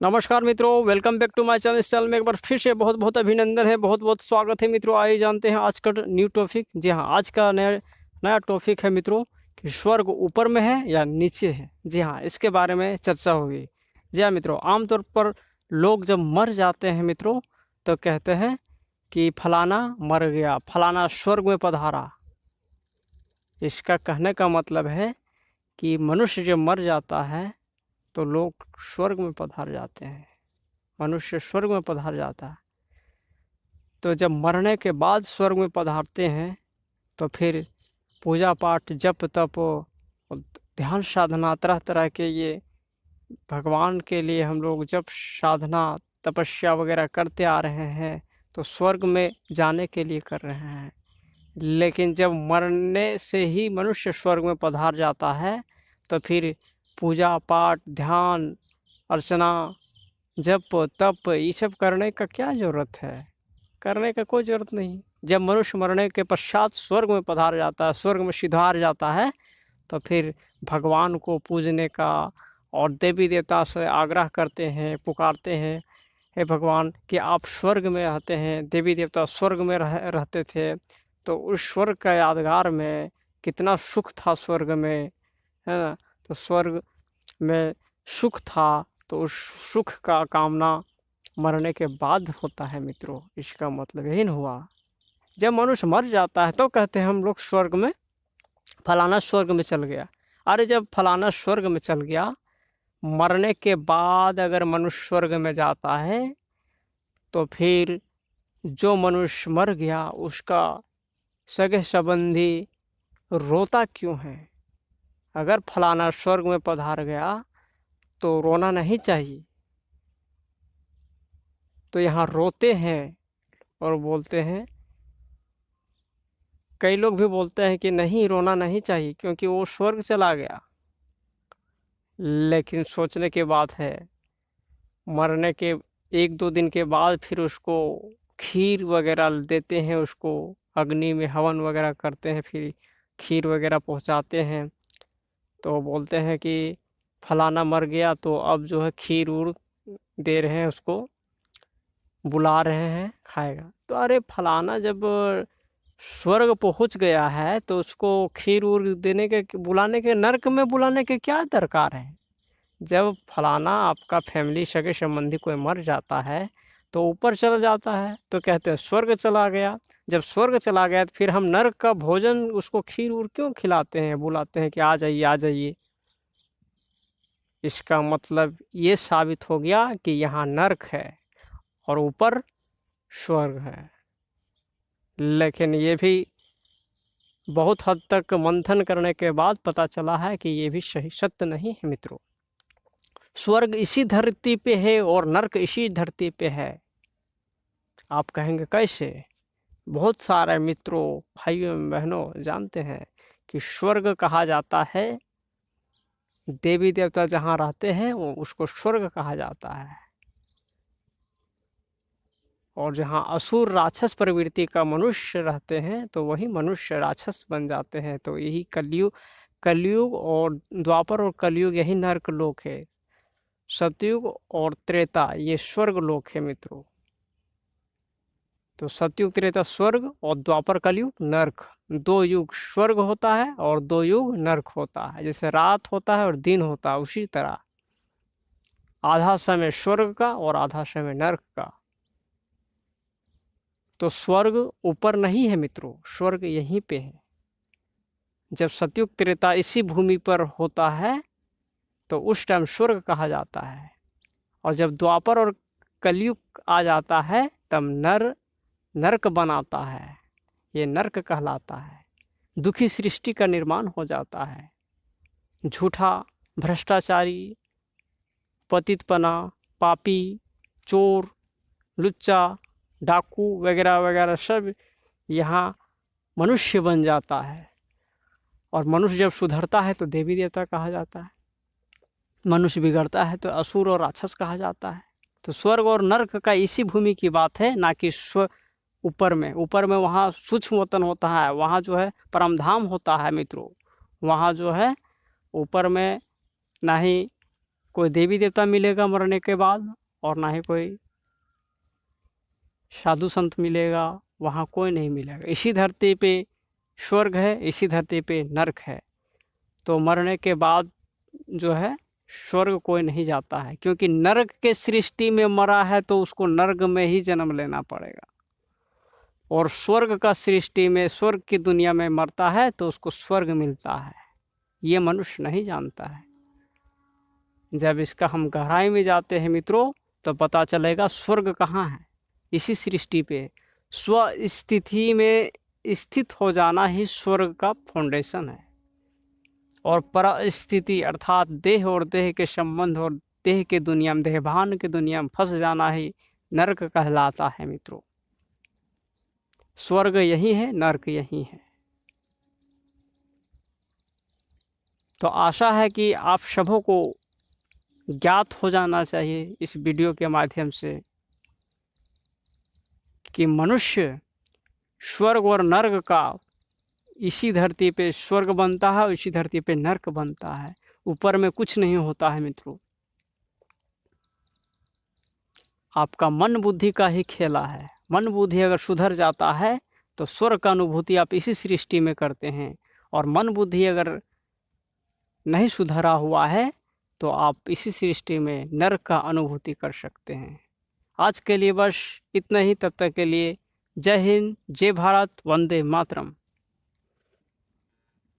नमस्कार मित्रों, welcome back to my channel. इस चैनल में एक बार फिर से बहुत बहुत अभिनंदन है, बहुत बहुत स्वागत है मित्रों। आइए जानते हैं आज का न्यू टॉपिक। जी हाँ, आज का नया टॉपिक है मित्रों कि स्वर्ग ऊपर में है या नीचे है। जी हाँ, इसके बारे में चर्चा होगी। जी हाँ मित्रों, आमतौर पर लोग जब मर जाते हैं मित्रों तो कहते हैं कि फलाना मर गया, फलाना स्वर्ग में पधारा। इसका कहने का मतलब है कि मनुष्य जब मर जाता है तो लोग स्वर्ग में पधार जाते हैं, मनुष्य स्वर्ग में पधार जाता है। तो जब मरने के बाद स्वर्ग में पधारते हैं तो फिर पूजा पाठ, जप तप और ध्यान साधना, तरह तरह के ये भगवान के लिए हम लोग जब साधना तपस्या वगैरह करते आ रहे हैं तो स्वर्ग में जाने के लिए कर रहे हैं। लेकिन जब मरने से ही मनुष्य स्वर्ग में पधार जाता है तो फिर पूजा पाठ, ध्यान, अर्चना, जप तप ये सब करने का क्या ज़रूरत है? करने का कोई ज़रूरत नहीं। जब मनुष्य मरने के पश्चात स्वर्ग में पधार जाता है, स्वर्ग में सिधार जाता है, तो फिर भगवान को पूजने का और देवी देवता से आग्रह करते हैं, पुकारते हैं, हे भगवान कि आप स्वर्ग में रहते हैं। देवी देवता स्वर्ग में रहते थे, तो उस स्वर्ग का यादगार में कितना सुख था स्वर्ग में, है ना। तो स्वर्ग में सुख था, तो उस सुख का कामना मरने के बाद होता है मित्रों। इसका मतलब यही न हुआ। जब मनुष्य मर जाता है तो कहते हैं हम लोग स्वर्ग में, फलाना स्वर्ग में चल गया। अरे जब फलाना स्वर्ग में चल गया, मरने के बाद अगर मनुष्य स्वर्ग में जाता है तो फिर जो मनुष्य मर गया उसका सगे संबंधी रोता क्यों है? अगर फलाना स्वर्ग में पधार गया तो रोना नहीं चाहिए। तो यहाँ रोते हैं और बोलते हैं, कई लोग भी बोलते हैं कि नहीं, रोना नहीं चाहिए क्योंकि वो स्वर्ग चला गया। लेकिन सोचने की बात है, मरने के 1-2 दिन के बाद फिर उसको खीर वगैरह देते हैं, उसको अग्नि में हवन वगैरह करते हैं, फिर खीर वगैरह पहुंचाते हैं। तो बोलते हैं कि फलाना मर गया तो अब जो है खीर उर दे रहे हैं, उसको बुला रहे हैं, खाएगा। तो अरे फलाना जब स्वर्ग पहुंच गया है तो उसको खीर उर देने के, बुलाने के, नरक में बुलाने के क्या दरकार है? जब फलाना आपका फैमिली सगे संबंधी कोई मर जाता है तो ऊपर चला जाता है तो कहते हैं स्वर्ग चला गया। जब स्वर्ग चला गया तो फिर हम नरक का भोजन, उसको खीर उर क्यों खिलाते हैं, बुलाते हैं कि आ जाइए आ जाइए? इसका मतलब ये साबित हो गया कि यहाँ नरक है और ऊपर स्वर्ग है। लेकिन ये भी बहुत हद तक मंथन करने के बाद पता चला है कि ये भी सही सत्य नहीं है मित्रों। स्वर्ग इसी धरती पे है और नरक इसी धरती पे है। आप कहेंगे कैसे? बहुत सारे मित्रों, भाइयों बहनों जानते हैं कि स्वर्ग कहा जाता है, देवी देवता जहाँ रहते हैं वो उसको स्वर्ग कहा जाता है। और जहाँ असुर राक्षस प्रवृत्ति का मनुष्य रहते हैं तो वही मनुष्य राक्षस बन जाते हैं। तो यही कलयुग और द्वापर और कलयुग यही नरक लोक है। सतयुग और त्रेता ये स्वर्ग लोक है मित्रों। तो सतयुग त्रेता स्वर्ग और द्वापर कलयुग नरक, 2 युग स्वर्ग होता है और 2 युग नरक होता है। जैसे रात होता है और दिन होता है, उसी तरह आधा समय स्वर्ग का और आधा समय नरक का। तो स्वर्ग ऊपर नहीं है मित्रों, स्वर्ग यहीं पे है। जब सतयुग त्रेता इसी भूमि पर होता है तो उस टाइम स्वर्ग कहा जाता है, और जब द्वापर और कलयुग आ जाता है तब नरक बनाता है, ये नरक कहलाता है। दुखी सृष्टि का निर्माण हो जाता है। झूठा, भ्रष्टाचारी, पतितपना, पापी, चोर, लुच्चा, डाकू वगैरह वगैरह सब यहाँ मनुष्य बन जाता है। और मनुष्य जब सुधरता है तो देवी देवता कहा जाता है, मनुष्य बिगड़ता है तो असुर और राक्षस कहा जाता है। तो स्वर्ग और नरक का इसी भूमि की बात है, ना कि ऊपर में वहाँ सूक्ष्म वतन होता है, वहाँ जो है परमधाम होता है मित्रों। वहाँ जो है ऊपर में ना ही कोई देवी देवता मिलेगा मरने के बाद, और ना ही कोई साधु संत मिलेगा, वहाँ कोई नहीं मिलेगा। इसी धरती पे स्वर्ग है, इसी धरती पे नरक है। तो मरने के बाद जो है स्वर्ग कोई नहीं जाता है, क्योंकि नरक के सृष्टि में मरा है तो उसको नरक में ही जन्म लेना पड़ेगा। और स्वर्ग का सृष्टि में, स्वर्ग की दुनिया में मरता है तो उसको स्वर्ग मिलता है। ये मनुष्य नहीं जानता है। जब इसका हम गहराई में जाते हैं मित्रों, तो पता चलेगा स्वर्ग कहाँ है। इसी सृष्टि पे स्व स्थिति में स्थित हो जाना ही स्वर्ग का फाउंडेशन है। और पर स्थिति अर्थात देह और देह के संबंध और देह के दुनिया में, देहभान के दुनिया में फंस जाना ही नरक कहलाता है मित्रों। स्वर्ग यही है, नरक यही है। तो आशा है कि आप सबों को ज्ञात हो जाना चाहिए इस वीडियो के माध्यम से कि मनुष्य स्वर्ग और नरक का इसी धरती पे स्वर्ग बनता है और इसी धरती पे नरक बनता है। ऊपर में कुछ नहीं होता है मित्रों। आपका मन बुद्धि का ही खेला है। मन बुद्धि अगर सुधर जाता है तो स्वर्ग का अनुभूति आप इसी सृष्टि में करते हैं, और मन बुद्धि अगर नहीं सुधरा हुआ है तो आप इसी सृष्टि में नरक का अनुभूति कर सकते हैं। आज के लिए बस इतना ही। तब तक के लिए जय हिंद, जय भारत, वंदे मातरम।